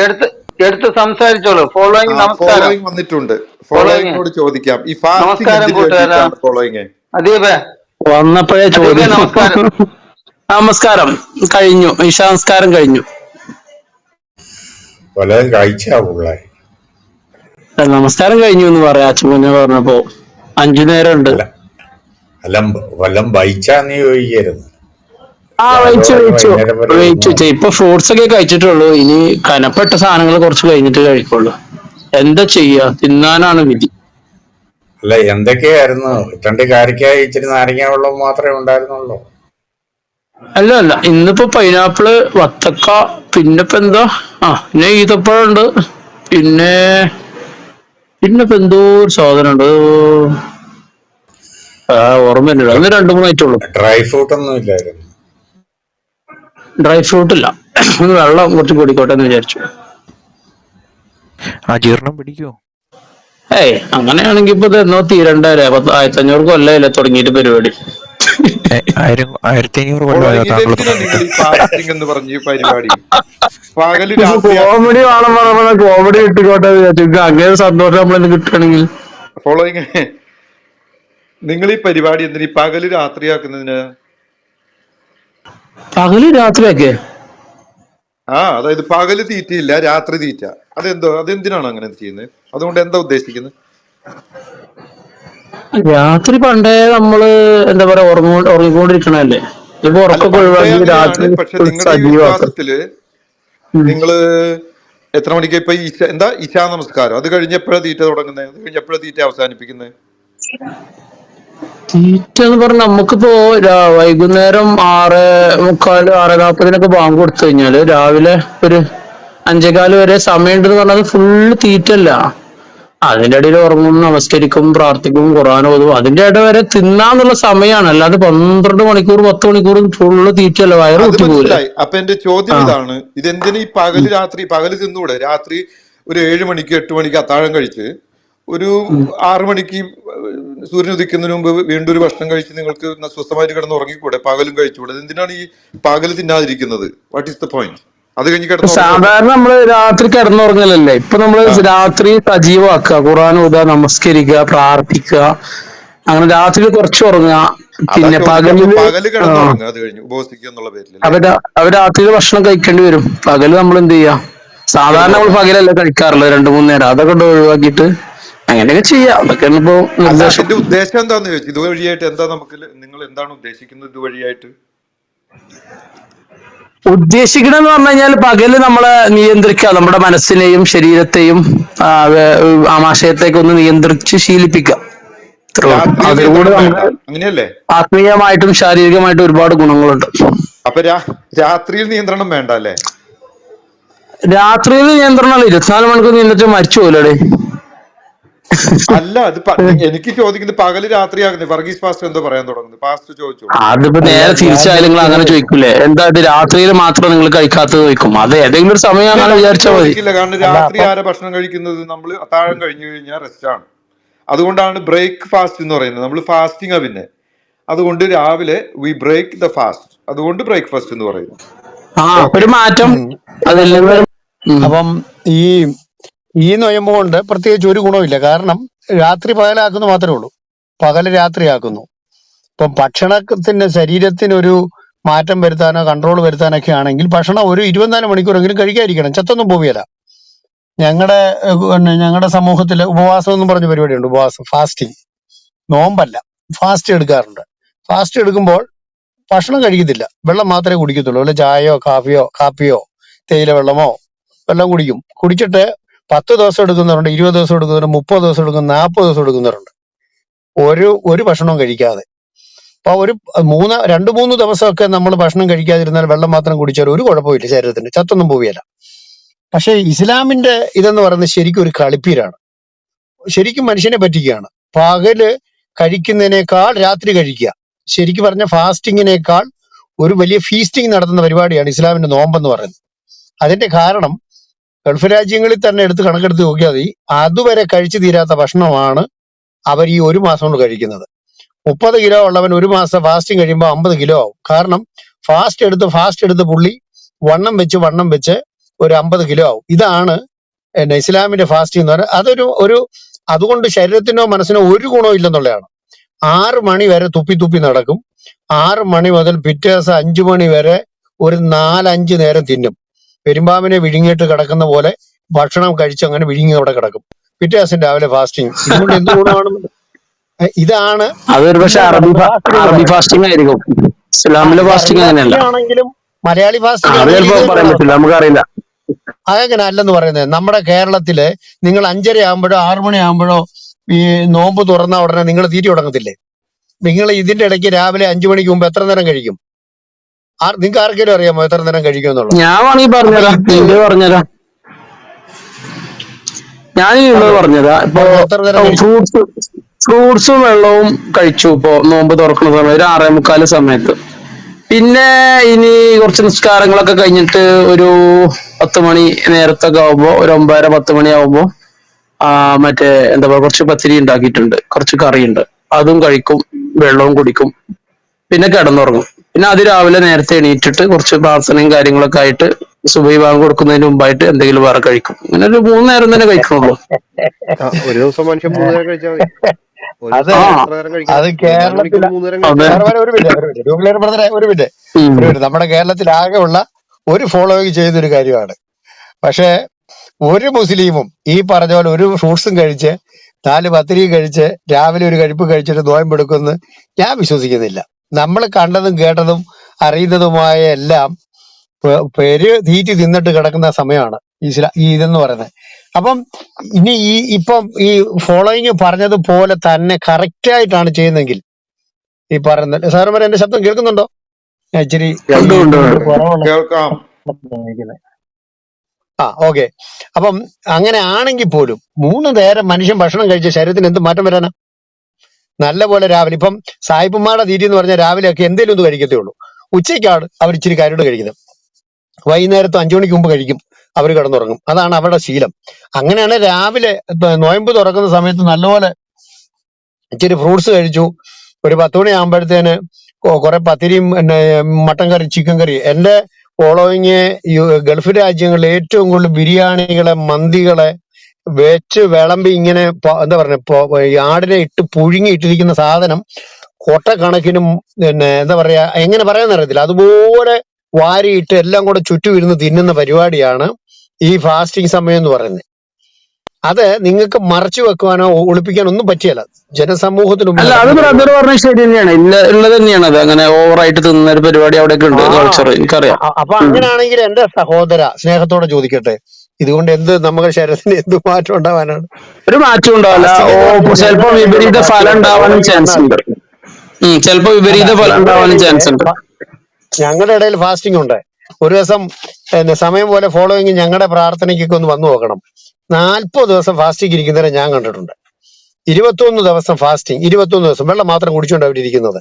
എടുത്ത് എടുത്ത് സംസാരിച്ചോളൂ. ഫോളോയിങ്, നമസ്കാരം. ഫോളോയിങ് വന്നിട്ടുണ്ട്. ഫോളോയിങ്, ഫോളോയിങ്ങിനോട് ചോദിക്കാം, ഈ ഫാസ്റ്റിംഗ് നമസ്കാരം എന്തിനു കൂട്ടുകാരാ. വേണ്ടിയിട്ടാണ് ഫോളോയിങ്? അദീപേ, വന്നപ്പോഴേ അദീപേ ചോദ്യം. നമസ്കാരം. നമസ്കാരം കഴിഞ്ഞു, ഇശാനമസ്കാരം കഴിഞ്ഞു. വല്ലതും കഴിച്ചാ പിള്ളേ? നമസ്കാരം കഴിഞ്ഞു എന്ന് പറയാ അച്ഛനെ പറഞ്ഞപ്പോ 5 നേരം ഉണ്ട്. അല്ല, വല്ലം വൈച്ചാന്ന് ചോദിക്കരുത്. വെച്ചു വൈകുന്നേരം വരെ വെച്ചു ഇരുന്നു. ഇപ്പൊ ഫ്രൂട്ട്സ് ഒക്കെ കഴിച്ചിട്ടുള്ളൂ. ഇനി കനപ്പെട്ട സാധനങ്ങൾ കുറച്ച് കഴിഞ്ഞിട്ട് കഴിക്കുള്ളൂ. എന്താ ചെയ്യാ, തിന്നാനാണ് വിധി. അല്ല, എന്തൊക്കെയായിരുന്നു? 2 കാരിക്കായി ഇച്ചിരി നാരങ്ങ വെള്ളം മാത്രമേ ഉണ്ടായിരുന്നുള്ളൂ. അല്ല, ഇന്നിപ്പോ പൈനാപ്പിള്, വത്തക്ക, പിന്നിപ്പോ എന്താ, പിന്നെ ഈത്തപ്പഴുണ്ട്, പിന്നിപ്പോ എന്തോ ഒരു സാധനം ഉണ്ട്, ഓർമ്മയില്ല. അന്ന് 2-3 ആയിട്ടുള്ളൂ. ഡ്രൈ ഫ്രൂട്ട് ഒന്നും ഇല്ലായിരുന്നു. ഡ്രൈ ഫ്രൂട്ട് ഇല്ല. വെള്ളം കുറച്ച് കൂടിക്കോട്ടെ എന്ന് വിചാരിച്ചു. ജീർണം പിടിക്കുവോ? അങ്ങനെയാണെങ്കി ഇപ്പൊ എന്നോ തീരണ്ടല്ലേ. 1500 കൊല്ലല്ലേ തുടങ്ങിയിട്ട് പരിപാടി. 1500 കൊല്ലമായോ താങ്കൾ നിങ്ങൾ ഈ ഫാസ്റ്റിംഗ് എന്ന് പറഞ്ഞ പരിപാടി? പകല് കോമഡി വേണം പറഞ്ഞ കോമഡി കിട്ടിക്കോട്ടെ എന്ന് വിചാരിച്ചു. അങ്ങനെ സന്തോഷം നമ്മളെന്ന് കിട്ടുകയാണെങ്കിൽ. ഫോളോയിങ്, നിങ്ങൾ ഈ പരിപാടി എന്തിനീ പകല് രാത്രിയാക്കുന്നതിന്? പകല് രാത്രിയൊക്കെ അതായത് പകല് തീറ്റയില്ല, രാത്രി തീറ്റ. അതെന്തിനാണ് അങ്ങനെ ചെയ്യുന്നത്? അതുകൊണ്ട് എന്താ ഉദ്ദേശിക്കുന്നത്? രാത്രി പണ്ടേ നമ്മള് എന്താ പറയാ ഉറങ്ങിക്കൊണ്ടിരിക്കണല്ലേ. ഇപ്പൊ ഉറക്കൊക്കെ ഒഴിവാക്കി രാത്രി. പക്ഷെ നിങ്ങളുടെ ഈ വിശ്വാസത്തില് നിങ്ങള് എത്ര മണിക്ക് ഇപ്പൊ ഇശാ നമസ്കാരം അത് കഴിഞ്ഞപ്പോഴാണ് തീറ്റ തുടങ്ങുന്നത്? അത് കഴിഞ്ഞപ്പോഴാണ് തീറ്റ അവസാനിപ്പിക്കുന്നത്? തീറ്റ എന്ന് പറഞ്ഞ നമുക്കിപ്പോ വൈകുന്നേരം 6:45, 6:40 ബാങ്ക് കൊടുത്തു കഴിഞ്ഞാല് രാവിലെ ഒരു 5:15 വരെ സമയമുണ്ടെന്ന് പറഞ്ഞാൽ ഫുള്ള് തീറ്റല്ല. അതിന്റെ ഇടയിൽ ഉറങ്ങും, നമസ്കരിക്കും, പ്രാർത്ഥിക്കും, ഖുർആൻ ഓതും. അതിന്റെ ഇട വരെ തിന്നാന്നുള്ള സമയമാണ്. അല്ലാതെ 12 മണിക്കൂർ 10 മണിക്കൂർ ഫുള്ള് തീറ്റല്ല, വയറ് അത് കുത്തി പോലെ. മനസ്സിലായി. അപ്പൊ എന്റെ ചോദ്യം ഇതാണ്, ഇതെന്തിനു ഈ പകല് തിന്നൂടെ? രാത്രി ഒരു 7 മണിക്ക് 8 മണിക്ക് അത്താഴം കഴിച്ച് ഒരു 6 മണിക്ക് സൂര്യൻ ഉദിക്കുന്നതിന് മുമ്പ് വീണ്ടും ഒരു ഭക്ഷണം കഴിച്ച് നിങ്ങൾക്ക് സ്വസ്ഥമായിട്ട് കിടന്ന് ഉറങ്ങിക്കൂടെ? പകലും കഴിച്ചുകൂടെ? എന്തിനാണ് ഈ പകല് തിന്നാതിരിക്കുന്നത്? What is the point? അത് കഴിഞ്ഞ് കിടന്ന് സാധാരണ നമ്മള് രാത്രി കിടന്നുറങ്ങലല്ലേ. ഇപ്പൊ നമ്മള് രാത്രി സജീവമാക്കുക, ഖുർആൻ ഓതുക, നമസ്കരിക്കുക, പ്രാർത്ഥിക്കുക. അങ്ങനെ രാത്രി കുറച്ച് ഉറങ്ങുക. പിന്നെ പകല് കിടന്നുറങ്ങുക, അത് കഴിഞ്ഞ് ഉപവസിക്കുക എന്നുള്ള പേരിൽ അവര് രാത്രി ഭക്ഷണം കഴിക്കേണ്ടി വരും. പകല് നമ്മൾ എന്ത് ചെയ്യാ, സാധാരണ നമ്മൾ പകലല്ലേ കഴിക്കാറുള്ളത്, 2-3 നേരം. അതൊക്കെ ഒഴിവാക്കിയിട്ട് അങ്ങനെയൊക്കെ ചെയ്യാം. അതൊക്കെയാണ് ഇപ്പൊ നിർദ്ദേശം. അതിന്റെ ഉദ്ദേശം എന്താന്ന് ചോദിച്ചു. ഇതുവഴിയായിട്ട് നിങ്ങൾ എന്താണ് ഉദ്ദേശിക്കുന്നത്? ഇതുവഴിയായിട്ട് ഉദ്ദേശിക്കണമെന്ന് പറഞ്ഞു കഴിഞ്ഞാൽ പകല് നമ്മളെ നിയന്ത്രിക്കുക, നമ്മുടെ മനസ്സിനെയും ശരീരത്തെയും ആമാശയത്തേക്ക് ഒന്ന് നിയന്ത്രിച്ച് ശീലിപ്പിക്കുക. അതിലൂടെ അങ്ങനെയല്ലേ? ആത്മീയമായിട്ടും ശാരീരികമായിട്ടും ഒരുപാട് ഗുണങ്ങളുണ്ട്. അപ്പൊ രാത്രിയിൽ നിയന്ത്രണം വേണ്ട അല്ലേ? രാത്രിയിൽ നിയന്ത്രണം 24 മണിക്കൂർ നിയന്ത്രിച്ച് മരിച്ചു പോലേ. അല്ല, അത് എനിക്ക് ചോദിക്കുന്നത് പകല് രാത്രിയാകുന്നത്. വർഗീസ് പാസ്റ്റർ എന്തോ പറയാൻ തുടങ്ങുന്നത്? പാസ്റ്റർ ചോദിച്ചു. അതിപ്പോ നേരെ തിരിച്ചായാലും നിങ്ങൾ അങ്ങനെ ചോദിക്കൂലേ, എന്താ ഇത് രാത്രിയിൽ മാത്രം നിങ്ങൾ കഴിക്കാത്തത് ചോദിക്കും. അത് ഏതെങ്കിലും ഒരു സമയം അങ്ങനെ വിചാരിച്ചാൽ മതി. കാരണം രാത്രി ആരെ ഭക്ഷണം കഴിക്കുന്നത്? നമ്മൾ അത്താഴം കഴിഞ്ഞു കഴിഞ്ഞാൽ റെസ്റ്റ് ആണ്. അതുകൊണ്ടാണ് ബ്രേക്ക് ഫാസ്റ്റ് എന്ന് പറയുന്നത്. നമ്മൾ ഫാസ്റ്റിംഗ് പിന്നെ അതുകൊണ്ട് രാവിലെ വി ബ്രേക്ക് ദ ഫാസ്റ്റ്, അതുകൊണ്ട് ബ്രേക്ക്ഫാസ്റ്റ് എന്ന് പറയുന്നു. ഒരു മാറ്റം. അപ്പം ഈ നൊയമ്പ് കൊണ്ട് പ്രത്യേകിച്ച് ഒരു ഗുണമില്ല. കാരണം രാത്രി പകലാക്കുന്നു മാത്രമേ ഉള്ളൂ, പകല് രാത്രിയാക്കുന്നു. ഇപ്പം ഭക്ഷണത്തിന് ശരീരത്തിനൊരു മാറ്റം വരുത്താനോ കൺട്രോൾ വരുത്താനൊക്കെ ആണെങ്കിൽ ഭക്ഷണം ഒരു 24 മണിക്കൂറെങ്കിലും കഴിക്കാതിരിക്കണം. ചത്തൊന്നും പോവുകയില്ല. ഞങ്ങളുടെ സമൂഹത്തില് ഉപവാസം എന്നും പറഞ്ഞ പരിപാടിയുണ്ട്. ഉപവാസം, ഫാസ്റ്റിംഗ്, നോമ്പല്ല, ഫാസ്റ്റ് എടുക്കാറുണ്ട്. ഫാസ്റ്റ് എടുക്കുമ്പോൾ ഭക്ഷണം കഴിക്കത്തില്ല, വെള്ളം മാത്രമേ കുടിക്കത്തുള്ളൂ. വല്ല ചായയോ കാപ്പിയോ തേയില വെള്ളമോ വെള്ളം കുടിക്കും. കുടിച്ചിട്ട് 10 ദിവസം എടുക്കുന്നവരുണ്ട്, 20 ദിവസം എടുക്കുന്നവരുണ്ട്, 30 ദിവസം എടുക്കുന്ന, 40 ദിവസം എടുക്കുന്നവരുണ്ട് ഒരു ഭക്ഷണവും കഴിക്കാതെ. അപ്പൊ ഒരു 2-3 ദിവസമൊക്കെ നമ്മൾ ഭക്ഷണം കഴിക്കാതിരുന്നാൽ വെള്ളം മാത്രം കുടിച്ചാൽ ഒരു കുഴപ്പമില്ല, ശരീരത്തിന് ചത്തൊന്നും പോവുകയില്ല. പക്ഷെ ഇസ്ലാമിന്റെ ഇതെന്ന് പറയുന്നത് ശരിക്കും ഒരു കളിപ്പീരാണ്. ശരിക്കും മനുഷ്യനെ പറ്റിക്കുകയാണ്. പകല് കഴിക്കുന്നതിനേക്കാൾ രാത്രി കഴിക്കുക. ശരിക്കും പറഞ്ഞ ഫാസ്റ്റിങ്ങിനേക്കാൾ ഒരു വലിയ ഫീസ്റ്റിംഗ് നടത്തുന്ന പരിപാടിയാണ് ഇസ്ലാമിന്റെ നോമ്പെന്ന് പറയുന്നത്. അതിന്റെ കാരണം ഗൾഫ് രാജ്യങ്ങളിൽ തന്നെ കണക്കെടുത്ത് നോക്കിയാൽ മതി. അതുവരെ കഴിച്ചു തീരാത്ത ഭക്ഷണമാണ് അവർ ഈ 1 മാസം കൊണ്ട് കഴിക്കുന്നത്. 30 കിലോ ഉള്ളവൻ 1 മാസം ഫാസ്റ്റിംഗ് കഴിയുമ്പോൾ 50 കിലോ ആവും. കാരണം ഫാസ്റ്റ് എടുത്ത് പുള്ളി വണ്ണം വെച്ച് ഒരു 50 കിലോ ആവും. ഇതാണ് ഇസ്ലാമിന്റെ ഫാസ്റ്റിംഗ് എന്ന് പറയുന്നത്. ഒരു അതുകൊണ്ട് ശരീരത്തിനോ മനസ്സിനോ ഒരു ഗുണവും ഇല്ലെന്നുള്ളതാണ്. 6 മണി വരെ തുപ്പി തുപ്പി നടക്കും. 6 മണി മുതൽ പിറ്റേ ദിവസം 5 മണി വരെ ഒരു 4-5 നേരം തിന്നും. പെരുമ്പാമ്പിനെ വിഴുങ്ങിയിട്ട് കിടക്കുന്ന പോലെ ഭക്ഷണം കഴിച്ച് അങ്ങനെ വിഴുങ്ങി അവിടെ കിടക്കും. പിറ്റേ ദിവസം രാവിലെ ഫാസ്റ്റിംഗ്. ഇതുകൊണ്ട് എന്ത് ഗുണമാണ്? ഇതാണ് അതൊരു പക്ഷെ ഇന്ത്യൻ അറബി ഫാസ്റ്റിംഗ് എന്ന് അറബി പറയുന്നത്. ഫാസ്റ്റിംഗ് ആയിരിക്കും. ഇസ്ലാമിലെ ഇത് അറബി ഫാസ്റ്റിംഗ് അങ്ങനെയല്ല. ഫാസ്റ്റിംഗ് ആണെങ്കിലും മലയാളി ഫാസ്റ്റിംഗ് അത് ആണെങ്കിലും ചിലപ്പോ ഇത് പറയാൻ തന്നെയാണ് പറ്റില്ല, അവസ്ഥ. നമുക്കറിയില്ല. അതെങ്ങനെ അല്ലെന്ന് പറയുന്നത്? നമ്മുടെ കേരളത്തില് നിങ്ങൾ 5:30 ആകുമ്പോഴോ 6 മണി ആകുമ്പോഴോ ഈ നോമ്പ് തുറന്ന ഉടനെ നിങ്ങൾ തീറ്റി തുടങ്ങത്തില്ലേ? നിങ്ങൾ ഇതിന്റെ ഇടയ്ക്ക് രാവിലെ 5 മണിക്ക് മുമ്പ് എത്ര നേരം കഴിക്കും? നിങ്ങൾക്ക് ആർക്കെങ്കിലും അറിയാമോ എത്ര നേരം കഴിക്കും എന്നുള്ളത്? ഞാൻ വേണമെങ്കിൽ അപ്പൊ പറഞ്ഞുതരാം, ഇത് പറഞ്ഞുതരാം. ഞാൻ ഇന്നത് പറഞ്ഞോ, പറഞ്ഞതാ. ഇപ്പൊ എത്ര നേരം കഴിക്കും? ഫ്രൂട്ട്സും വെള്ളവും കഴിച്ചു ഇപ്പൊ നോമ്പ് തുറക്കുന്ന സമയത്ത് ഒരു 6:45 സമയത്ത്. പിന്നെ ഇനി കുറച്ച് നിസ്കാരങ്ങളൊക്കെ കഴിഞ്ഞിട്ട് ഒരു 10 മണി നേരത്തൊക്കെ ആവുമ്പോ ഒരു 9:30-10 മണി ആവുമ്പോ മറ്റേ എന്താ പറയുക, കുറച്ച് പത്തിരി ഉണ്ടാക്കിയിട്ടുണ്ട്, കുറച്ച് കറിയുണ്ട്, അതും കഴിക്കും, വെള്ളവും കുടിക്കും, പിന്നെ കിടന്നുറങ്ങും. പിന്നെ രാവിലെ നേരത്തെ എണീറ്റിട്ട് കുറച്ച് പ്രാർത്ഥനയും കാര്യങ്ങളൊക്കെ ആയിട്ട് സുബഹി ബാങ്ക് കൊടുക്കുന്നതിന് മുമ്പായിട്ട് എന്തെങ്കിലും വേറെ കഴിക്കും. അങ്ങനെ ഒരു 3 നേരം തന്നെ കഴിക്കണുള്ളൂ. ഒരു ദിവസം മനുഷ്യൻ 3 നേരം കഴിച്ചാൽ മതി. ഒരു അത് ദിവസം ആ എത്ര നേരം കഴിക്കണം? അത് 24 മണിക്കൂർ കേരളത്തില 3 നേരം അതെ. കഴിച്ചാൽ മതി. ഒരു മിനിറ്റ് ഡ്യൂപ്ലിക്കേറ്റ് ബ്രദറെ, ഒരു മിനിറ്റ്. നമ്മുടെ കേരളത്തിൽ ആകെ ഉള്ള ഒരു ഫോളോയിങ് ചെയ്യുന്നൊരു കാര്യമാണ്. പക്ഷെ ഒരു മുസ്ലിമും ഈ പറഞ്ഞ പോലെ ഒരു ഫ്രൂട്ട്സും കഴിച്ച് 4 പത്തിരിയും കഴിച്ച് രാവിലെ ഒരു കഴിപ്പ് കഴിച്ചിട്ട് നോയമ്പെടുക്കുമെന്ന് ഞാൻ വിശ്വസിക്കുന്നില്ല. നമ്മൾ കണ്ടതും കേട്ടതും അറിയുന്നതുമായ എല്ലാം പെര് തീറ്റി തിന്നിട്ട് കിടക്കുന്ന സമയമാണ് ഈ ഇതെന്ന് പറയുന്നത്. അപ്പം ഇനി ഇപ്പം ഈ ഫോളോയിങ് പറഞ്ഞതുപോലെ തന്നെ കറക്റ്റ് ആയിട്ടാണ് ചെയ്യുന്നതെങ്കിൽ ഈ പറയുന്നത്, സാറന്മാരെ എന്റെ ശബ്ദം കേൾക്കുന്നുണ്ടോ? ഞാൻ ഇച്ചിരി ഉണ്ട് ഉണ്ട് ഉണ്ട്. നെറ്റ് കുറവുള്ള കേൾക്കാം. ഓക്കെ. അപ്പം അങ്ങനെ ആണെങ്കിൽ പോലും 3 നേരം മനുഷ്യൻ ഭക്ഷണം കഴിച്ച ശരീരത്തിന് എന്ത് മാറ്റം വരാനാ? നല്ല പോലെ രാവിലെ ഇപ്പം സായിപ്പുമാരുടെ തീറ്റി എന്ന് പറഞ്ഞാൽ രാവിലെയൊക്കെ എന്തെങ്കിലും ഒന്ന് കഴിക്കത്തേ ഉള്ളൂ. ഉച്ചയ്ക്കാണ് അവർ ഇച്ചിരി കരുട് കഴിക്കുന്നത്. വൈകുന്നേരത്ത് 5 മണിക്ക് മുമ്പ് കഴിക്കും, അവർ കിടന്നുറങ്ങും. അതാണ് അവരുടെ ശീലം. അങ്ങനെയാണ് രാവിലെ ഇപ്പൊ നോയമ്പ് തുറക്കുന്ന സമയത്ത് നല്ലപോലെ ഇച്ചിരി ഫ്രൂട്ട്സ് കഴിച്ചു. ഒരു 10 മണി ആകുമ്പോഴത്തേന് കുറെ പത്തിരിയും പിന്നെ മട്ടൻ കറി, ചിക്കൻ കറി. എന്റെ ഫോളോയിങ് ഗൾഫ് രാജ്യങ്ങളിൽ ഏറ്റവും കൂടുതൽ ബിരിയാണികളെ, മന്തികളെ വെച്ച് വിളമ്പി ഇങ്ങനെ എന്താ പറയുക, ഈ ആടിനെ ഇട്ട് പുഴുങ്ങി ഇട്ടിരിക്കുന്ന സാധനം കൊട്ടക്കണക്കിനും പിന്നെ എന്താ പറയാ, എങ്ങനെ പറയാന്ന് അറിയത്തില്ല, അതുപോലെ വാരിയിട്ട് എല്ലാം കൂടെ ചുറ്റും ഇരുന്ന് തിന്നുന്ന പരിപാടിയാണ് ഈ ഫാസ്റ്റിംഗ് സമയം എന്ന് പറയുന്നത്. അത് നിങ്ങൾക്ക് മറച്ചു വെക്കുവാനോ ഒളിപ്പിക്കാനോ ഒന്നും പറ്റിയല്ല. ജനസമൂഹത്തിന് മുമ്പിൽ അല്ല, അത് നടക്കുന്ന ബ്രദർ പരിപാടിയാണ്. പറഞ്ഞത് ശരി തന്നെയാണ്. ഉള്ളത് തന്നെയാണ്. അത് അങ്ങനെ ഓവറായിട്ട് തിന്നുന്ന ഒരു പരിപാടി അവിടെയൊക്കെ ഉണ്ട്, കൾച്ചർ എനിക്കറിയാം. അപ്പൊ അങ്ങനെയാണെങ്കിൽ എന്റെ സഹോദര സ്നേഹത്തോടെ ചോദിക്കട്ടെ, ഇതുകൊണ്ട് നമ്മുടെ ശരീരത്തിന് എന്ത് മാറ്റം ഉണ്ടാവാനാണ്? ഒരു മാറ്റം ഉണ്ടാവില്ല. ഫാസ്റ്റിംഗ് എന്ന് പറഞ്ഞാൽ ചിലപ്പോ ഞങ്ങളുടെ ഇടയിലുള്ള വിപരീത ഫലം ഫാസ്റ്റിംഗ് ഉണ്ടാവാനും ഫോളോയിങ് ചാൻസ് വന്നാൽ ഉണ്ട്. ചിലപ്പോ അല്ല, വിപരീത ഫലം ഞങ്ങളുടെ ഉണ്ടാവാനും ഇടയില് ചാൻസ് ഉണ്ട്. ഞങ്ങളുടെ ഇടയിൽ ഫാസ്റ്റിംഗ് ഉണ്ട്. ഒരു ദിവസം സമയം പോലെ ഫോളോയിങ് ഞങ്ങളുടെ പ്രാർത്ഥനയ്ക്കൊക്കെ ഒന്ന് വന്നു നോക്കണം. 40 ദിവസം ഫാസ്റ്റിംഗ് ഇരിക്കുന്നവരെ ഞാൻ കണ്ടിട്ടുണ്ട്. 21 ദിവസം ഫാസ്റ്റിംഗ്, 21 ദിവസം വെള്ളം മാത്രം കുടിച്ചുകൊണ്ട് അവരിയ്ക്കുന്നത്.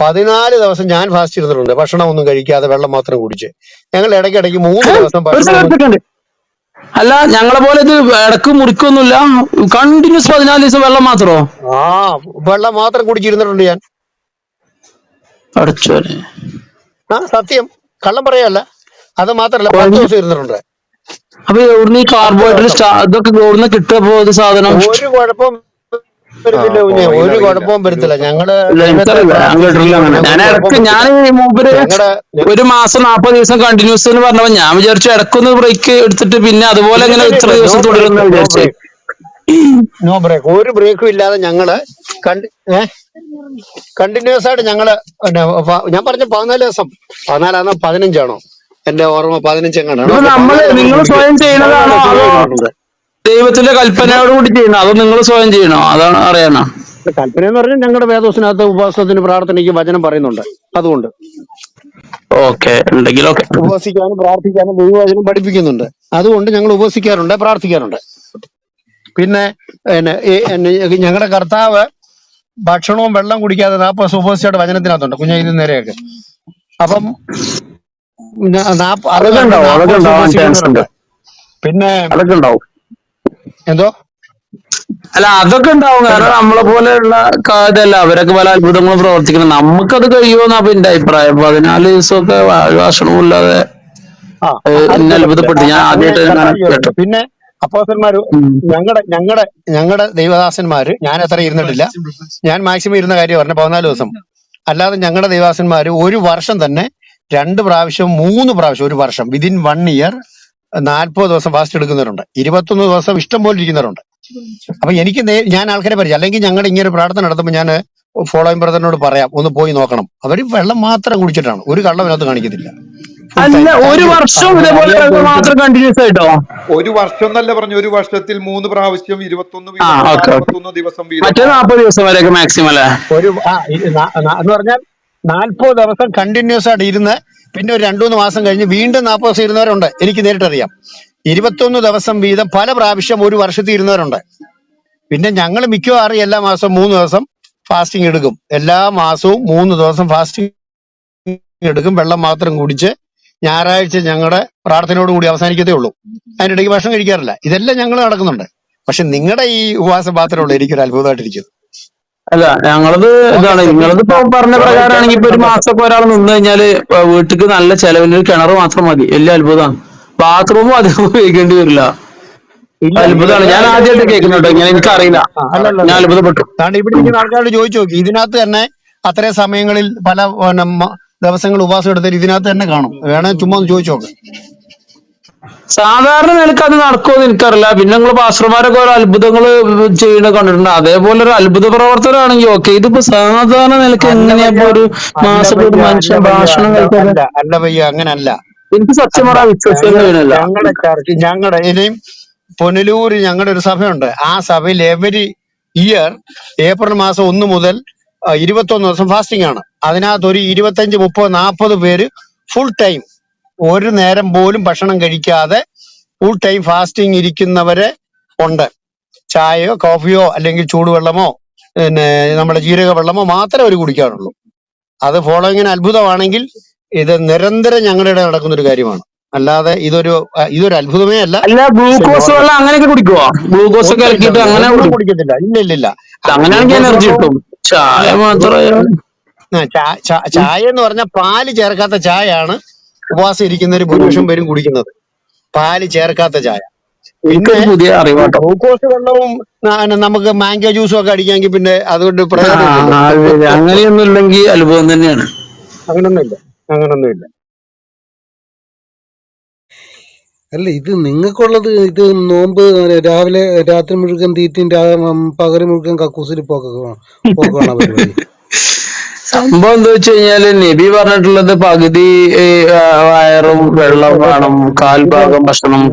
14 ദിവസം ഞാൻ ഫാസ്റ്റ് ഇരുന്നിട്ടുണ്ട്, ഭക്ഷണം ഒന്നും കഴിക്കാതെ വെള്ളം മാത്രം കുടിച്ച്. ഞങ്ങൾ ഇടയ്ക്കിടയ്ക്ക് 3 ദിവസം ഒരു ഭക്ഷണം ഒന്നും. സെക്കൻഡ്. അല്ല, ഞങ്ങളെ പോലെ ഇത് ഇടക്ക് മുറിക്കൊന്നുമില്ല, കണ്ടിന്യൂസ് 14 ദിവസം വെള്ളം മാത്രമോ? വെള്ളം മാത്രം കുടിച്ചിരുന്നിട്ടുണ്ട് ഞാൻ. അടച്ചോനെ. സത്യം, കള്ളം പറയല്ല. അത് മാത്രല്ല 10 ദിവസം ഇരുന്നിട്ടുണ്ട്. അപ്പൊ എവിടുന്ന് ഈ 10 കാർബോഹൈഡ്രേറ്റ് ദിവസം ഇതൊക്കെ എവിടുന്ന് കിട്ടുമ്പോ ഇത് സാധനം? ഒരു കുഴപ്പം വരുത്തില്ല കുഞ്ഞെ, ഫോളോയിങ്ങിന് ഒരു അറിയില്ല. കുഴപ്പവും ഒരു വരുത്തില്ല. ദിവസം ഞങ്ങള് ഇല്ല, ദൈവത്തെ എനിക്കറിയില്ല, ഞാൻ കേട്ടിട്ടില്ല പ്രാർത്ഥിച്ചിരിക്കുമ്പോൾ അങ്ങനെ. ഞങ്ങൾക്ക് ഞാൻ ഒരു കുഴപ്പം ഇടക്ക് പറ്റില്ല. മൂപ്പര് ഞങ്ങളുടെ ഒരു മാസം 40 ദിവസം കണ്ടിന്യൂസ് എന്ന് പറഞ്ഞപ്പോ ഞാൻ വിചാരിച്ചു ഇടക്കൊന്ന് ബ്രേക്ക് എടുത്തിട്ട് പിന്നെ അതുപോലെ ഇല്ല ഇങ്ങനെ ഇല്ല ഇത്ര ഇല്ല, നോ ദിവസം ബ്രേക്ക്, തുടരുന്ന നോ വിചാരിച്ചേ. Break, no break. ഒരു ബ്രേക്കും ഇല്ലാതെ ഞങ്ങള് കണ്ടിന്യൂസ് ആയിട്ട് ഞങ്ങള് പിന്നെ ഞാൻ പറഞ്ഞ 14 ദിവസം, 14 15 എന്റെ ഓർമ്മ, 15 എങ്ങാണ്ടാണ്. ഇപ്പൊ ഓക്കെ, 14 നമ്മൾ നിങ്ങൾ കുടിക്കും. സ്വയം 14 ചെയ്യണതാണോ ദിവസം അതോ ചുമ്മാ ഇരുന്നിട്ടുണ്ട്. ദൈവത്തിന്റെ എന്തോ കൽപ്പനയോട് കൂടി ചെയ്യണോ അതോ നിങ്ങൾ സ്വയം ചെയ്യണോ? അതാണ് അറിയാനാ. കൽപ്പന എന്ന് പറഞ്ഞാൽ ഞങ്ങളുടെ വേദോസിനകത്ത് ഉപവാസത്തിന് പ്രാർത്ഥനയ്ക്ക് വചനം പറയുന്നുണ്ട്. അതുകൊണ്ട് ഓക്കെ, ഉണ്ടെങ്കിൽ ഓക്കെ. ഉപവസിക്കാനും പ്രാർത്ഥിക്കാനും ദൈവവചനം പഠിപ്പിക്കുന്നുണ്ട്. അതുകൊണ്ട് ഞങ്ങൾ ഉപവസിക്കാറുണ്ട്, പ്രാർത്ഥിക്കാറുണ്ട്. പിന്നെ ഞങ്ങളുടെ കർത്താവ് ഭക്ഷണവും വെള്ളം കുടിക്കാതെ 40 ദിവസം ഉപവസിച്ചായിട്ട് വചനത്തിനകത്തുണ്ട്. ഇത് നേരെയൊക്കെ. അപ്പം അത് അതൊക്കെ കണ്ട് ഉണ്ടാവും, 40 അതൊക്കെ ദിവസം ഉണ്ടാവാൻ ചാൻസ് ഉണ്ട്. ഉപവസിക്കുന്നവരുണ്ട്. പിന്നെ അതൊക്കെ ഉണ്ടാവും. എന്തോ അല്ല, അതൊക്കെ ഉണ്ടാവും. കാരണം കേട്ടില്ല. നമ്മളെ പോലെയുള്ള ഇതല്ല, അവരൊക്കെ പല അത്ഭുതങ്ങളും പ്രവർത്തിക്കണം. നമുക്കത് കഴിയുമെന്നാ എന്റെ അഭിപ്രായം. 14 ദിവസമൊക്കെ ഭക്ഷണവും ഇല്ലാതെ ആ എന്നെ അത്ഭുതപ്പെട്ടില്ല. അത്ഭുതപ്പെട്ടു. ഞാൻ അങ്ങനെ ആദ്യമായിട്ട് ഇങ്ങനെ കർത്താവ് ചോദിച്ചു. കേട്ടു. പിന്നെ അപ്പോസ്തലന്മാര് ഉം. ഞങ്ങളുടെ ദൈവദാസന്മാര്, ഞാൻ അത്ര ഇരുന്നിട്ടില്ല, ഞാൻ മാക്സിമം ഇരുന്ന കാര്യം പറഞ്ഞ 14 ദിവസം. അല്ലാതെ ഞങ്ങളുടെ ദൈവദാസന്മാര് ഒരു വർഷം തന്നെ 2 പ്രാവശ്യം 3 പ്രാവശ്യം ഒരു വർഷം വിതിൻ 1 ഇയർ 40 ദിവസം ഫാസ്റ്റ് എടുക്കുന്നവരുണ്ട്, 21 ദിവസം ഇഷ്ടം പോലെ ഇരിക്കുന്നവരുണ്ട്. അപ്പൊ എനിക്ക് ഞാൻ ആൾക്കാരെ പരിചയം, അല്ലെങ്കിൽ ഞങ്ങളുടെ ഇങ്ങനെ ഒരു പ്രാർത്ഥന നടത്തുമ്പോൾ ഞാൻ ഫോളോയിങ് ബ്രദറിനോട് പറയാം, ഒന്ന് പോയി നോക്കണം. അവര് വെള്ളം മാത്രം കുടിച്ചിട്ടാണ്, ഒരു കള്ളത്തിനകത്ത് കാണിക്കത്തില്ല, ഫുൾ ടൈം. അല്ല, ഒരു താങ്ക് യു. വർഷം അങ്ങനെ ഇതേപോലെ അറിയാൻ വെള്ളം ചോദിച്ചു. മാത്രം കണ്ടിന്യൂസ് ആയിട്ടോ? ഒരു വർഷം എന്നല്ല പറഞ്ഞു, ഒരു വർഷത്തിൽ 3 പ്രാവശ്യം 21 ആ, വീതം വെച്ച് ഓക്കെ ഓക്കെ. 61 ദിവസം വീതം. മറ്റേ 40 ദിവസം വരെയൊക്കെ മാക്സിമം അല്ലേ? ഒരു എന്ന് പറഞ്ഞാൽ 40 ദിവസം കണ്ടിന്യൂസ് ആയിട്ട് ഇരുന്ന് പിന്നെ ഒരു 2-3 മാസം കഴിഞ്ഞ് വീണ്ടും 40 ദിവസം ഇരുന്നവരുണ്ട്, എനിക്ക് നേരിട്ടറിയാം. 21 ദിവസം വീതം പല പ്രാവശ്യം ഒരു വർഷത്തിൽ ഇരുന്നവരുണ്ട്. പിന്നെ ഞങ്ങൾ മിക്കവാറും എല്ലാ മാസവും 3 ദിവസം ഫാസ്റ്റിംഗ് എടുക്കും. എല്ലാ മാസവും 3 ദിവസം ഫാസ്റ്റിംഗ് എടുക്കും, വെള്ളം മാത്രം കുടിച്ച്. ഞായറാഴ്ച ഞങ്ങളുടെ പ്രാർത്ഥനയോട് കൂടി അവസാനിക്കത്തേ ഉള്ളൂ. അതിനിടയ്ക്ക് ഭക്ഷണം കഴിക്കാറില്ല. ഇതെല്ലാം ഞങ്ങൾ നടക്കുന്നുണ്ട്. പക്ഷെ നിങ്ങളുടെ ഈ ഉപവാസം മാത്രമേ ഉള്ളൂ എനിക്കൊരു അത്ഭുതമായിട്ടിരിക്കുന്നത്. അല്ല, ഞങ്ങളത് ഓക്കെ, ഇതാണ്. നിങ്ങളത് ഇപ്പൊ പറഞ്ഞ ഫോളോയിങ് പ്രകാരമാണെങ്കിൽ കേട്ടതിൽ ഇപ്പൊ ഒരു സന്തോഷം. മാസമൊക്കെ ഒരാൾ നിന്ന് കഴിഞ്ഞാല് വീട്ടിക്ക് നല്ല ചെലവിന് ഒരു കിണർ മാത്രം മതി. വലിയ അത്ഭുതമാണ്. ബാത്റൂമും അധികം ഉപയോഗിക്കേണ്ടി വരില്ല. ഇല്ല, അത്ഭുതമാണ്. നിങ്ങളെല്ലാം ഞാൻ അതിനെ ആദ്യമായിട്ട് കുറിച്ച് കേൾക്കുന്നു കേട്ടോ, ഇങ്ങനെ വിശ്വസിക്കുന്നവരാണ് എനിക്കറിയില്ല. ഞാൻ അല്ലല്ലല്ല. അത്ഭുതപ്പെട്ടു. കാരണം ഇവിടെ ഇരിക്കുന്ന ആൾക്കാരോട് ചോദിച്ചു നോക്കി, ഇതിനകത്ത് തന്നെ അത്രയും സമയങ്ങളിൽ പല ദിവസങ്ങൾ ഉപവാസം എടുത്തത് ഇതിനകത്ത് തന്നെ കാണും. വേണേ ചുമ്മാ ഒന്ന് ചോദിച്ചു നോക്ക്. സാധാരണ നിലക്ക് അത് നടക്കുമെന്ന് എനിക്കറിയില്ല. പിന്നെ നിങ്ങൾ പാസ്റ്റർമാരൊക്കെ ഓരോ അത്ഭുതങ്ങൾ ചെയ്യണ കണ്ടിട്ടുണ്ട്. അതേപോലെ ഒരു അത്ഭുത പ്രവർത്തനമാണെങ്കിൽ ഓക്കെ. ഇതിപ്പോ സാധാരണ നിലക്ക് അല്ല എങ്ങനെയാ വയ്യ, ഇപ്പൊ ഒരു അല്ല മാസം ഒരു വയ്യ, അല്ല മനുഷ്യൻ വയ്യ, ഭാഷണം അല്ല കഴിക്കാതെ? അല്ല അല്ല വയ്യ, അങ്ങനല്ല. എനിക്ക് സത്യം അല്ല, പറയാൻ വിശ്വസിക്കാൻ കഴിയണില്ല. ഞങ്ങളുടെ ചർച്ച്, ഞങ്ങളുടെ ഇനിയും പുനലൂര് ഞങ്ങളുടെ ഒരു സഭയുണ്ട്. ആ സഭയിൽ എവരി ഇയർ ഏപ്രിൽ മാസം 1 മുതൽ 21 ദിവസം ഫാസ്റ്റിംഗ് ആണ്. അതിനകത്ത് ഒരു 25, 30, 40 പേര് ഫുൾ ടൈം ഒരു നേരം പോലും ഭക്ഷണം കഴിക്കാതെ ഫുൾ ടൈം ഫാസ്റ്റിംഗ് ഇരിക്കുന്നവരെ ഉണ്ട്. ചായയോ കോഫിയോ അല്ലെങ്കിൽ ചൂടുവെള്ളമോ പിന്നെ നമ്മുടെ ജീരക വെള്ളമോ മാത്രമേ അവർ കുടിക്കാറുള്ളൂ. അത് ഫോളോയിങ്ങിന് അത്ഭുതമാണെങ്കിൽ ഇത് നിരന്തരം ഞങ്ങളുടെ ഇടയിൽ നടക്കുന്ന ഒരു കാര്യമാണ്. അല്ലാതെ ഇതൊരു അത്ഭുതമേ അല്ല. അല്ല, ഗ്ലൂക്കോസ് നോർമൽ വെള്ളം അങ്ങനെയൊക്കെ കുടിക്കുവോ? ഗ്ലൂക്കോസ് ഒക്കെ ഒന്നുമില്ല, ഇറക്കിയിട്ട് അങ്ങനെ ഒന്നും കുടിക്കും? കുടിക്കത്തില്ല. ഇല്ല ഇല്ല ഇല്ല. അങ്ങനെയാണെങ്കിൽ ഗ്ലൂക്കോസ് എനർജി വെള്ളവും കിട്ടും. ചായ അല്ല. മാത്രം. ചായ എന്ന് പറഞ്ഞാൽ പാല് ചേർക്കാത്ത ചായയാണ് ഉപവാസം ഇരിക്കുന്നവർ ഭൂരിപക്ഷം പേരും കുടിക്കുന്നത്, പാല് ചേർക്കാത്ത ചായ. പിന്നെ എനിക്കൊരു പുതിയ അറിവാട്ടോ. ഗ്ലൂക്കോസ് വെള്ളവും നമുക്ക് മാംഗോ ജ്യൂസും ഒക്കെ അടിക്കാമെങ്കിൽ പിന്നെ അതുകൊണ്ട് ആ, പ്രയോജനമില്ലല്ലോ. അതെ. അങ്ങനെയൊന്നും ഇല്ലെങ്കിൽ അത്ഭുതം തന്നെയാണ്. അങ്ങനൊന്നുമില്ല, അങ്ങനൊന്നുമില്ല. അല്ല, ഇത് നിങ്ങൾക്കുള്ളത് ഇത് നോമ്പ് രാവിലെ രാത്രി മുഴുവൻ തീറ്റയും പകല് മുഴുവൻ കക്കൂസിൽ പോക്കാണോ പരിപാടി? സംഭവം എന്താ വെച്ച് കഴിഞ്ഞാല് നബി പറഞ്ഞിട്ടുള്ളത് പകുതി വയറും വെള്ളം വേണം, കാൽ ഭാഗം ഭക്ഷണം,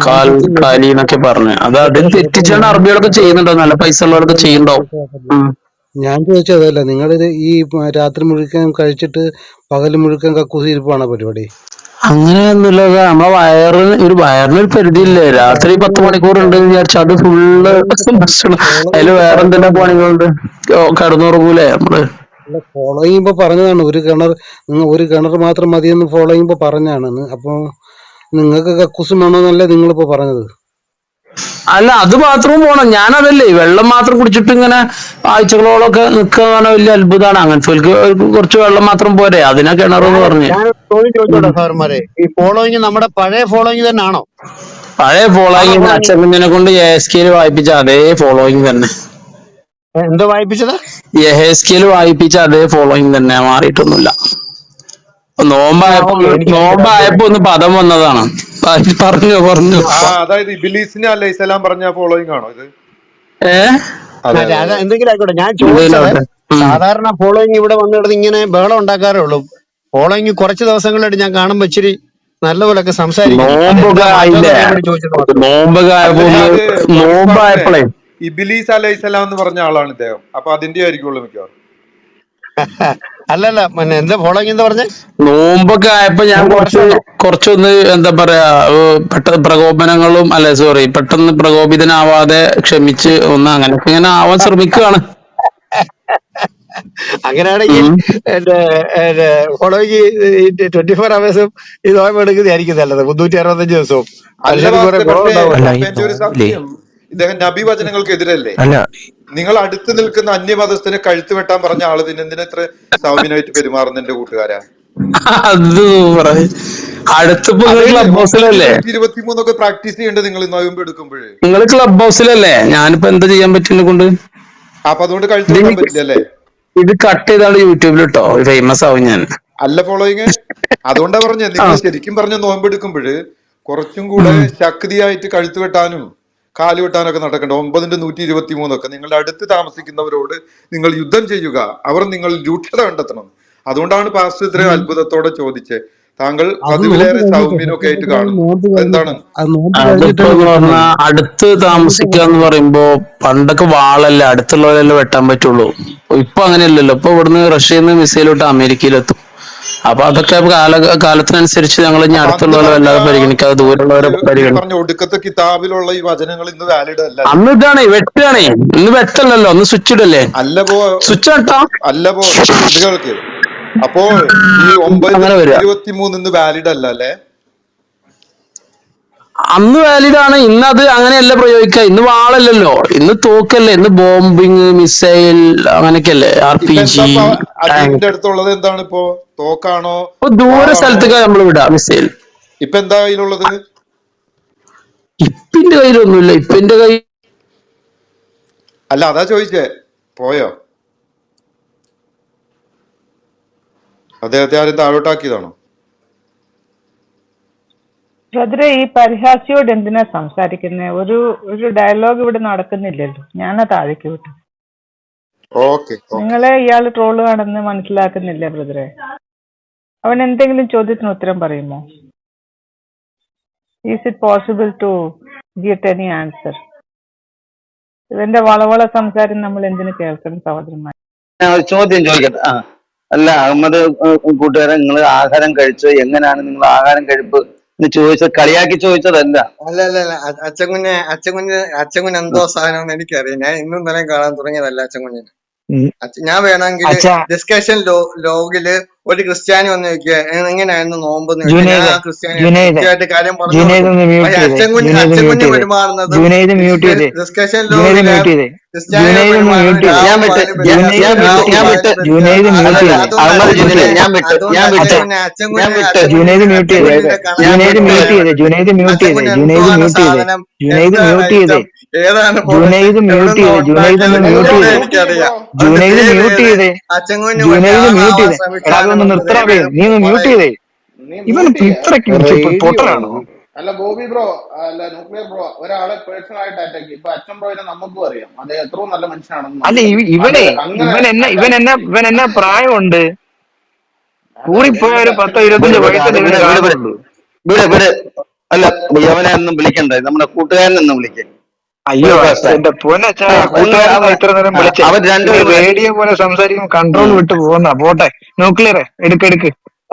കാലി എന്നൊക്കെ പറഞ്ഞു. അതിൽ തെറ്റിച്ചാണ് അറബികളൊക്കെ ചെയ്യുന്നുണ്ടോ, നല്ല പൈസ ഉള്ളവരൊക്കെ ചെയ്യുന്നുണ്ടാവും. ഉം. ഞാൻ ചോദിച്ചതല്ല, നിങ്ങളിത് ഈ രാത്രി മുഴുവൻ കഴിച്ചിട്ട് പകല് മുഴുവൻ കക്കൂസിൽ ഇരിപ്പാണോ പരിപാടി? അങ്ങനെയൊന്നുമില്ല. വയറിനൊരു പരിധിയില്ലേ. രാത്രി 10 മണിക്കൂർ ഉണ്ട് വിചാരിച്ചാൽ അത് ഫുള്ള് ഭക്ഷണം. അതില് വേറെ എന്തെല്ലാം പണികളുണ്ട്? കടന്നുറങ്ങൂലേ നമ്മള്? അല്ല, ഫോളോ ചെയ്യുമ്പോ പറഞ്ഞതാണ് ഒരു കിണർ മാത്രം മതിയെന്ന് ഫോളോ ചെയ്യുമ്പോ പറഞ്ഞാണ്. അപ്പൊ നിങ്ങൾക്ക് കക്കൂസും വേണമെന്നല്ലേ നിങ്ങളിപ്പോ പറഞ്ഞത്? അല്ല, അത് ബാത്റൂം പോണം. ഞാനതല്ലേ, വെള്ളം മാത്രം കുടിച്ചിട്ട് ഇങ്ങനെ ആഴ്ചകളോളൊക്കെ നിൽക്കുക വലിയ അത്ഭുതമാണ്. അങ്ങനത്തെ കുറച്ച് വെള്ളം മാത്രം പോരെ, അതിനാ കിണറെന്ന് പറഞ്ഞു. ഞാൻ ചോദ്യം ചോദിച്ചോട്ടെ സാറന്മാരെ, ഈ ഫോളോയിങ് നമ്മുടെ പഴയ ഫോളോയിങ് തന്നെയാണോ? പഴയ ആണോ ഫോളോയിങ് ഫോളോയിങ്? അച്ഛനെ കൊണ്ട് എസ്കേല് വായിപ്പിച്ച അതേ ഫോളോയിങ് തന്നെ. എന്തോ വായിപ്പിച്ചത്? യഹേസ്കേല് വായിപ്പിച്ച അതേ ഫോളോയിങ് തന്നെ, മാറിയിട്ടൊന്നുമില്ല. നോമ്പായപ്പോ ഓക്കെ, എനിക്ക് ഭയങ്കര നോമ്പായപ്പോ അത്ഭുതമായി. ഒന്ന് പദം വന്നതാണ്. പറഞ്ഞു. അതായത് ഇബിലീസിനെ അലൈഹിസ്സലാം പറഞ്ഞ ഫോളോയിങ് ആണോ ഇത്? ഏ അതെ അതെ അത് അതെ. എന്തെങ്കിലും ആയിക്കോട്ടെ, ഞാൻ ചോദിച്ചത് എന്തെങ്കിലുമാവട്ടെ. സാധാരണ ഫോളോയിങ് ഇവിടെ വന്നു കിടന്ന് ഇങ്ങനെ ബഹളം ഉണ്ടാക്കാറേ ഉള്ളൂ. ഫോളോയിങ് കുറച്ച് ദിവസങ്ങളായിട്ട് ഞാൻ കാണുമ്പോൾ ഇച്ചിരി നല്ലപോലൊക്കെ സംസാരിക്കുന്നു. അതെന്താ നോമ്പൊക്കെ മാറ്റം എന്ന് ആയില്ലേ? അറിയാൻ വേണ്ടി ചോദിച്ചത് മാത്രമേ ഉള്ളൂ. നോമ്പൊക്കെ ആയപ്പോ അല്ലല്ല, ഒന്ന് അത് മോൻസ് പാസ്റ്ററെ, നോമ്പായപ്പോളേ ഇബിലീസ് അലൈഹിസ്സലാം എന്ന് പറഞ്ഞ ആളാണ് ഇദ്ദേഹം. അപ്പൊ അതിന്റെ ആയിരിക്കുള്ളൂ മിക്കവാറും. അല്ലല്ല, പിന്നെ എന്താ ഫോളോയിങ് എന്താ പറഞ്ഞേ? നോമ്പൊക്കെ ആയപ്പോ ഞാൻ 3 വർഷമാണോ? കുറച്ചൊന്ന് എന്താ പറയാ, പെട്ടെന്ന് പ്രകോപനങ്ങളും അല്ലെ, സോറി, പെട്ടെന്ന് പ്രകോപിതനാവാതെ ക്ഷമിച്ച് ഒന്ന് അങ്ങനെയൊക്കെ ഇങ്ങനെ ആവാൻ ശ്രമിക്കുകയാണ്. അങ്ങനെയാണെങ്കിൽ ഉം. എന്റെ ഫോളോയ്ക്ക് 24 അവേഴ്സും ഈ നോയമ്പ് എടുക്കുന്നതായിരിക്കും നല്ലത്, 365 ദിവസവും. അല്ല മനുഷ്യർക്ക് കുറെ പാസ്റ്ററെ, ഗുണം പക്ഷേ ഉണ്ടാവുമല്ലോ. അപ്പൊ എന്റെ ഒരു സംശയം, ഇദ്ദേഹം നബി വചനങ്ങൾക്കെതിരല്ലേ? നിങ്ങൾ അടുത്ത് നിൽക്കുന്ന അന്യമതസ്ഥനെ കഴുത്ത് വെട്ടാൻ പറഞ്ഞ ആള് പിന്നെ എന്തിനാ ഇത്ര സൗമ്യനായിട്ട് പെരുമാറുന്ന എന്റെ കൂട്ടുകാരാ? അത് പറയും. അടുത്തിപ്പോ നിങ്ങൾ അതെന്നെ ക്ലബ് ഒമ്പതിന്റെ ഹൗസിലല്ലേ? 123 പ്രാക്ടീസ് ചെയ്യേണ്ടത് നിങ്ങൾ നോയമ്പ് എടുക്കുമ്പോഴേ. നിങ്ങൾ ക്ലബ് ഹൗസിലല്ലേ? ഞാനിപ്പോ എന്താ ചെയ്യാൻ പറ്റുന്നെ കൊണ്ട്? അപ്പൊ അതുകൊണ്ട് കഴുത്ത് ഇത് വെട്ടാൻ ഇനി- പറ്റില്ല അല്ലേ? ഇത് കട്ട് ചെയ്താണ് യൂട്യൂബിൽ ഇട്ടോ, ഫേമസ് ആവും ഞാൻ. അല്ല ഫോളോയിങ്. അതുകൊണ്ടാ പറഞ്ഞ ആ. നിങ്ങൾ ശരിക്കും പറഞ്ഞ നോയമ്പ് എടുക്കുമ്പോൾ കുറച്ചും കൂടെ ഉം. ശക്തിയായിട്ട് കഴുത്ത് വെട്ടാനും കാല് വെട്ടാനൊക്കെ നടക്കണ്ട. 9ന്റെ 123 നിങ്ങളുടെ അടുത്ത് താമസിക്കുന്നവരോട് നിങ്ങൾ യുദ്ധം ചെയ്യുക, അവർ നിങ്ങൾ രൂക്ഷത കണ്ടെത്തണം. അതുകൊണ്ടാണ് പാസ്റ്റർ ഇത്രയും അത്ഭുതത്തോടെ ചോദിച്ചത്. താങ്കൾ അത് നോമ്പ് പതിവിലേറെ കഴിഞ്ഞിട്ട് സൗമ്യനൊക്കെ ആയിട്ട് സത്യപ്രകാരം കാണുന്നു, നോമ്പ് അതെന്താണ്? കഴിഞ്ഞിട്ടാ, അത് നോമ്പ് അതിപ്പോ കഴിഞ്ഞിട്ടല്ലേ എന്ന് വെട്ടാൻ പറഞ്ഞാ പറ്റും. അടുത്ത് നോമ്പ് കഴിഞ്ഞിട്ടേ താമസിക്കുക എന്ന് വെട്ടാൻ പറ്റും. പറയുമ്പോ പണ്ടൊക്കെ വാളല്ലേ അടുത്തുള്ളവരെല്ലാം വെട്ടാൻ പറ്റുള്ളൂ. ഇപ്പൊ അങ്ങനെയല്ലല്ലോ. ഇപ്പൊ ഇവിടുന്ന് റഷ്യയിൽ നിന്ന് മിസൈൽ വിട്ട് അമേരിക്കയിലെത്തും. അപ്പൊ അതൊക്കെ കാലത്തിനനുസരിച്ച് ഞങ്ങൾ ഇനി അപ്പൊ അന്ന് അടുത്തുള്ളവരെ പറഞ്ഞ വല്ലാതെ പരിഗണിക്കാതെ ദൂരമുള്ളവരെ ഈ പരിഗണിക്കും. പറഞ്ഞ ഒടുക്കത്തെ കിതാബിലുള്ള ഈ വചനങ്ങൾ ഇന്ന് വാലിഡ് അല്ല അല്ലേ? അന്ന് ഇതാണ് വെട്ടുകയാണേ, ഇന്ന് വെട്ടല്ലല്ലോ, അന്ന് സ്വിച്ച് ഇടല്ലേ. അല്ല പോ സ്വിച്ച് വെട്ടാ അല്ല പോ ഇത് കേൾക്ക്. അപ്പോൾ ഈ 9ന്റെ അങ്ങനെ വരിക. 123 ഇന്ന് വാലിഡ് അല്ല അല്ലേ? അന്ന് വാലിഡ് ആണ്, ഇന്ന് അത് അങ്ങനെയല്ല പ്രയോഗിക്കുക. ഇന്ന് വാളല്ലല്ലോ, ഇന്ന് തോക്കല്ലേ, ഇന്ന് ബോംബിങ്, മിസൈൽ, അങ്ങനെയൊക്കെയല്ലേ, ഇപ്പൊ RPG, എന്താ അജീബിന്റെ ടാങ്ക്. അടുത്തുള്ളത്? എന്താണ് ഇപ്പോ? തോക്കാണോ ഇപ്പൊ ദൂര വാളാണോ? സ്ഥലത്തേക്ക് നമ്മൾ വിടാം മിസൈൽ. ഇപ്പൊ എന്താ കയ്യിലുള്ളത്? ഇപ്പിന്റെ കയ്യിലൊന്നുമില്ല. ഇപ്പിന്റെ കയ്യിൽ അല്ല അതാ ചോദിച്ചേ, പോയോ? അദ്ദേഹത്തെ ആരും താഴോട്ടാക്കിയതാണോ? ബ്രദറെ, ഈ പരിഹാസിയോട് എന്തിനാ സംസാരിക്കുന്നത്? ഒരു ഡയലോഗ് ഇവിടെ നടക്കുന്നില്ലല്ലോ. ഞാനാ താഴേക്ക് വിട്ടു. Okay okay. നിങ്ങളെ ഇയാൾ ട്രോളുകയാണെന്ന് മനസ്സിലാക്കുന്നില്ല ബ്രദറെ. അവൻ എന്തെങ്കിലും ചോദ്യത്തിന് ഉത്തരം പറയുമോ? Is it possible to get any answer? ഇവന്റെ വളവള സംസാരം നമ്മൾ എന്തിനു കേൾക്കണം സഹോദരന്മാർ? ഞാൻ ഒരു ചോദ്യം ചോദിക്കട്ടെ? അല്ല അഹമ്മദ് കൂട്ടുകാരൻ, നിങ്ങൾ ആഹാരം കഴിച്ചോ, എങ്ങനെയാണ് നിങ്ങൾ ആഹാരം കഴിപ്പ് എന്ന് ചോദിച്ചത് കളിയാക്കി ചോദിച്ചതല്ല. അല്ല അല്ല അല്ല അച്ചൻകുഞ്ഞ് എന്തോ സാധനം എനിക്കറിയാം. ഞാൻ ഇന്നും ഇന്നലെയും കാണാൻ തുടങ്ങിയതല്ല അച്ചൻകുഞ്ഞിന്. ഞാൻ വേണമെങ്കിൽ ഡിസ്കഷൻ ലോഗില് ഒരു ക്രിസ്ത്യാനി വന്ന് ചോദിക്കുക എങ്ങനെയായിരുന്നു നോമ്പ് എന്ന് ചോദിച്ചാൽ ഞാൻ ആ ക്രിസ്ത്യാനി കൃത്യമായിട്ട് കാര്യം പറഞ്ഞു കൊടുക്കും. പക്ഷെ അച്ചൻകുഞ്ഞ് പെരുമാറുന്നതും ഡിസ്കഷൻ ലോഗില് ക്രിസ്ത്യാനികൾ പെരുമാറുന്നതും ഞാൻ രാവും വിട്ട് പകലും ഞാൻ വ്യത്യാസം. വിട്ട് രാവും ഞാൻ പകലും വിട്ട് വ്യത്യാസം. അല്ലല്ല അതുകൊണ്ട് അഹമ്മദ് ജിബിനെ ഞാൻ വിട്ട് ഞാൻ വിട്ട് അച്ചൻകുഞ്ഞിന്റെ ഞാൻ വിട്ട് അച്ചൻകുഞ്ഞ് എന്തുവാണ് സാധനം, എന്താണ് ഐറ്റം, ഏതാണ് പ്രോഡക്റ്റ്, എവിടെ നിന്ന് ഉണ്ടാക്കിയത് എല്ലാം എനിക്കറിയാം. അതുകൊണ്ട് ദയവ് ചെയ്ത് അച്ചൻകുഞ്ഞ് വല്ലാതാവാൻ ശ്രമിക്കാനും നീ മ്യൂട്ട് ചെയ്യ. റേഡിയോ ആണ്. അല്ല ബോബി ബ്രോ, അല്ല ന്യൂക്ലിയർ ബ്രോ, ഒരാളെ പേഴ്സണൽ ആയിട്ട് അറ്റാക്ക് ചെയ്യും. ഇപ്പൊ അച്ഛൻ ബ്രോയിനെ നമുക്കും അറിയാം, അത് എത്രയും നല്ല മനുഷ്യനാണെന്ന് നമുക്കറിയാം. അത് അങ്ങനെ അറ്റാക്ക് അല്ല എന്നിട്ട് അച്ഛൻ വിട് കുഞ്ഞിനെ വിട് അത് വിട് വിട് വിട് വിട് വിട്. അല്ല യവനെ ഒന്നും വിളിക്കണ്ട, നമ്മുടെ കൂട്ടുകാരനെ ഒന്നും വിളിക്കേ. ഒരു പാസ്റ്ററെ, ഒന്ന് അവർ രണ്ടുപേരും കൂടെ.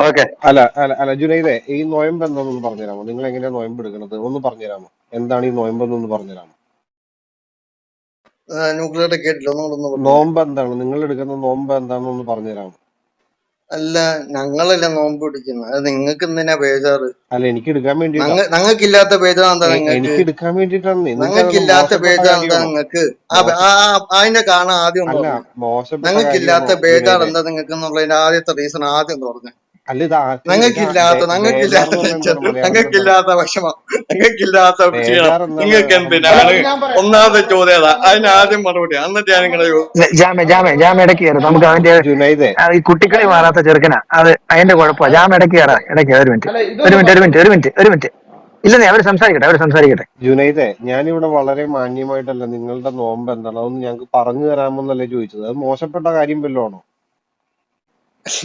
ഓക്കെ. അല്ല അല്ല അല്ല ജുനൈദെ, ഈ നോയമ്പ് എന്താണെന്ന് പറഞ്ഞുതരാമോ? നിങ്ങൾ എങ്ങനെയാ നോയമ്പ് എടുക്കുന്നത് ഒന്ന് പറഞ്ഞുതരാമോ? എന്താണ് ഈ നോയമ്പ് എന്നൊന്ന് പറഞ്ഞുതരാമോ? ന്യൂക്ലിയർ കേട്ടില്ല, ഒന്നുകൂടെ പറഞ്ഞു. നോമ്പ് എന്താണ്, നിങ്ങൾ എടുക്കുന്ന നോമ്പ് എന്താണെന്നൊന്ന് പറഞ്ഞുതരാമോ? അല്ല, ഞങ്ങളല്ല നോമ്പ് പിടിക്കുന്നത്, അത് നിങ്ങൾക്ക് എന്തിനാ ബേജാറ്? അല്ല എനിക്ക് എടുക്കാൻ വേണ്ടിയിട്ടാ. ഞങ്ങൾക്കില്ലാത്ത ബേജാർ എന്താ നിങ്ങൾക്ക്? എനിക്ക് എടുക്കാൻ വേണ്ടിയിട്ടാണ്. നിങ്ങൾക്ക് അത് ഞങ്ങൾക്കില്ലാത്ത മോശപ്പെട്ട ബേജാർ എന്താ കാര്യമാണോ? നിങ്ങൾക്ക്? അതിന്റെ കാണാൻ ആദ്യം ഒന്ന് അല്ല പറഞ്ഞു. മോശപ്പെട്ട കാര്യമാണോ ഞങ്ങൾക്കില്ലാത്ത ബേജാർ ജുനൈദെ? എന്താ നിങ്ങൾക്ക് എന്നുള്ളതിന്റെ ആദ്യത്തെ റീസൺ ആദ്യം ഒന്ന് പറഞ്ഞു. അല്ല ഇത് ഞങ്ങൾക്കില്ലാത്ത ബേജാർ എന്ന് പറഞ്ഞാൽ എന്താണ് മലയാളത്തിൽ എന്താണ്? ഞങ്ങൾക്കില്ലാത്ത വിഷമം, ഞങ്ങൾക്കില്ലാത്ത ക്ഷീണം ബേജാർ എന്താണ് നിങ്ങൾക്ക് അല്ല എന്തിനാണ്? അത് ഞാൻ പറയാം. ഒന്നാമത്തെ ചോദ്യം അതാ, അതിന് ആദ്യം മറുപടി. എന്നിട്ട് ഞാൻ നിങ്ങളെ ജുനൈദെ? അല്ല ഇതൊന്ന് പറഞ്ഞോട്ടെ. ജുനൈദെ, ഞാനിവിടെ വളരെ മാന്യമായിട്ടല്ല നിങ്ങളുടെ നോമ്പ് എന്താണ് അതൊന്ന് ഞങ്ങൾക്ക് പറഞ്ഞു തരാമെന്നല്ലേ ചോദിച്ചത്. അത് മോശപ്പെട്ട കാര്യം വല്ലതും ആണോ?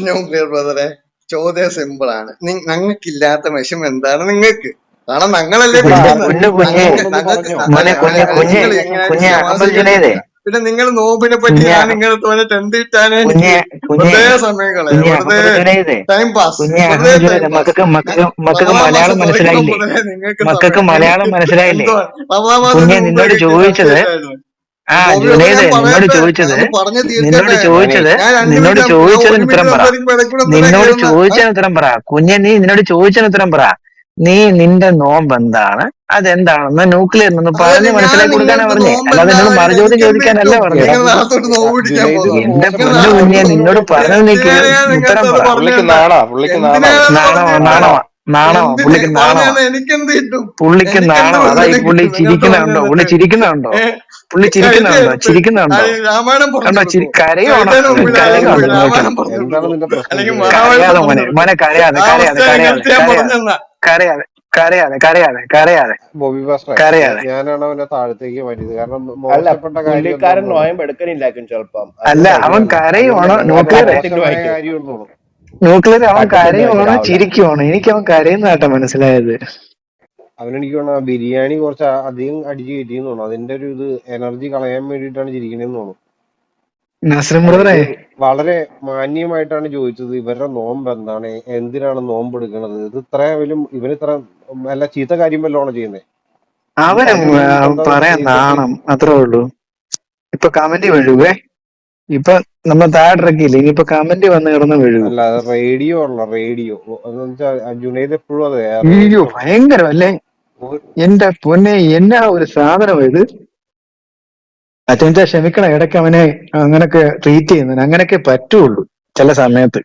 ന്യൂക്ലിയർ ബ്രദറെ, ചോദ്യം സിമ്പിൾ ആണ്. ഞങ്ങൾക്കില്ലാത്ത വിഷമം എന്താണ് നിങ്ങൾക്ക്? കാരണം ഞങ്ങളല്ലേ ഇവിടെ പിടിക്കുന്നത്. ആർക്കെങ്കിലും വിഷമം ഉണ്ടെന്ന് ഞങ്ങൾക്ക് പറഞ്ഞോ? നിങ്ങൾ എങ്ങനെയായിട്ട് ശമാസിക്കുന്നില്ല. പിന്നെ നിങ്ങൾ നോമ്പിനെ പറ്റി ഞാൻ നിങ്ങളെ തോന്നിട്ട് എന്ത് കിട്ടാനേ? എനിക്ക് വെറുതെ സമയം കളയാം, വെറുതെ ടൈം പാസ്, വെറുതെ ടൈം പാസ്. റമദാൻ മാസം തുടങ്ങുമ്പോൾ മുതലേ നിങ്ങൾക്ക് സമയം, എനിക്ക് എന്തോ റമദാൻ മാസം മുമ്പ് കിട്ടിയ ചർച്ചയില്ലായിരുന്നു. ബോബിയോട് ഞാൻ പറയട്ടെ, ഞാനൊന്ന് പറഞ്ഞു തീർക്കട്ടെ. ഞാനേ ഞാൻ 2 മിനിറ്റ്, 1 മിനിറ്റ് സംസാരിക്കുമ്പോ ഇടയ്ക്കൂടെ എന്തിനാ കയറുന്നത്? നിന്റെ നോമ്പ് എന്താണ്, അതെന്താണെന്ന് ന്യൂക്ലിയർ നിന്ന് അതല്ല, പറഞ്ഞ് ഞാൻ മനസ്സിലാക്കി കൊടുക്കാനാ നിങ്ങൾക്ക് പറഞ്ഞേ, നോമ്പ് അല്ലാതെ എന്നോട് എന്താണെന്ന് മറുചോദ്യം എനിക്ക് എന്ത് ചോദിക്കാനല്ല കിട്ടും? പറഞ്ഞേ. എടാ നിങ്ങൾ പുള്ളി നാളത്തോട്ട് നോമ്പ് പിടിക്കാൻ ജുനൈദ് ഇത് പോകുന്നു. എന്റെ നിങ്ങൾ പൊന്നു മൂപ്പര് കുഞ്ഞെ, മൂപ്പര് നിന്നോട് പറഞ്ഞതിനേക്ക് എന്തിനാണ് ഞാൻ ഉത്തരം നിങ്ങൾക്ക് പറ. അത് പറഞ്ഞു പുള്ളിക്ക് തന്ന? നാണാ പുള്ളിക്ക് നാണാ എന്തിനാണ് നാണോ പറഞ്ഞു തന്ന? നാണോ നാണോ എന്തിന് പുള്ളിക്ക് പറഞ്ഞു നാണോ, തന്ന? എനിക്കെന്ത് കിട്ടും? പുള്ളിക്ക് എനിക്കെന്ത് നാണോ. അതാ ഈ പ്രയോജനം പുള്ളി കിട്ടും നിങ്ങൾക്ക് പറഞ്ഞു ചിരിക്കുന്നുണ്ടോ, പുള്ളി തന്നിട്ട്? ചിരിക്കുന്നുണ്ടോ, പുള്ളി കഴുത്ത് ചിരിക്കുന്നുണ്ടോ, എടുത്ത് ചിരിക്കുന്നുണ്ടോ, രാമായണം പറഞ്ഞു കണ്ടോ കൊടുക്കും. കരയുവാണോ, കഴുത്തേന് മുമ്പിൽ അല്ലെങ്കിൽ കരയുവാണോ പോയി നോക്ക്. രാമായണം പറഞ്ഞു എന്താണ് കൊടുക്കും, നിന്റെ പ്രശ്നം അല്ലെങ്കിൽ ജുനൈദ്? മഹാഭാരതം കരയാതെ പറഞ്ഞു മോനെ, കൊടുക്കും. മോനെ കരയാതെ ആ കരയാതെ അവസ്ഥ കരയാതെ നിങ്ങൾക്ക് ഞാൻ പറഞ്ഞു കരയാതെ തന്ന. കരയാതെ കരയാതെ കരയാതെ കരയാതെ ബോബി പാസ്റ്ററെ കരയാതെ. ഞാനാണ് അവനെ താഴത്തേക്ക് മാറ്റിയത്. കാരണം അല്ല, മോശപ്പെട്ട കാര്യം പുള്ളിക്കാരൻ എന്താണെന്ന് തോന്നുന്നു. നോയമ്പ് എടുക്കണില്ലാക്കും ചിലപ്പം, അല്ല, അവൻ അതുകൊണ്ടായിരിക്കും. കരയുവാണോ അതുകൊണ്ടല്ല, അത് ന്യൂക്ലിയറെ, തട്ടിത്തിന്ന് മോശമായ വായിക്കും, കാര്യമെന്ന് തോന്നുന്നു. ന്യൂക്ലിയർ അവൻ തട്ടിത്തിന്ന് വായിക്കും കരയുവാണോ രാവിലെ. ചിരിക്കുവാണോ? എനിക്ക് അവൻ കരയുന്നതാട്ടോ മനസ്സിലായത്. അവനെനിക്ക് തോന്നുന്നു ആ ബിരിയാണി കുറച്ച് അധികം അടിച്ചു കയറ്റിയെന്ന് തോന്നുന്നു. അതിന്റെ ഒരു ഇത് എനർജി കളയാൻ വേണ്ടിയിട്ടാണ് ചിരിക്കണേന്ന് തോന്നുന്നു. നസ്രിൻ അല്ല, ബ്രദറെ, ഇത് വളരെ മാന്യമായിട്ടാണ് ചോദിച്ചത്. ഇവരുടെ നോമ്പ് എന്താണ്, എന്തിനാണ് നോമ്പ് എടുക്കുന്നത്, ഇത് ഇത്ര വലിയ ഇവന് ഇത്ര നല്ല ചീത്ത കാര്യം വല്ലതാണോ ചെയ്യുന്നത്? ഈ അവനും പറഞ്ഞു കഴിഞ്ഞാൽ ഇപ്പൊ എന്താ പറയാൻ തെറ്റ്? നാണം, അത്രേ ഉള്ളൂ. ഇപ്പൊ കമന്റ് വീഴുവേ, ഇപ്പൊ നമ്മൾ താഴെ ഇറക്കിയില്ലേ, ഇനിയിപ്പൊ കമന്റ് വന്ന് കിടന്ന് വീഴും. അല്ല, അത് റേഡിയോ ഉള്ള റേഡിയോ എന്ന് വെച്ചാൽ ജുനൈദ് എപ്പോഴും അതെ അയ്യോ റേഡിയോ ഭയങ്കരം അല്ലേ എന്റെ പൊന്നെ, എന്നാ ഒരു സാധനം ഇത്. അച്ഛൻ ക്ഷമിക്കണം, ഇടയ്ക്ക് അവനെ അങ്ങനൊക്കെ ട്രീറ്റ് ചെയ്യുന്നതിന് അങ്ങനൊക്കെ പറ്റുള്ളൂ ചില സമയത്ത്.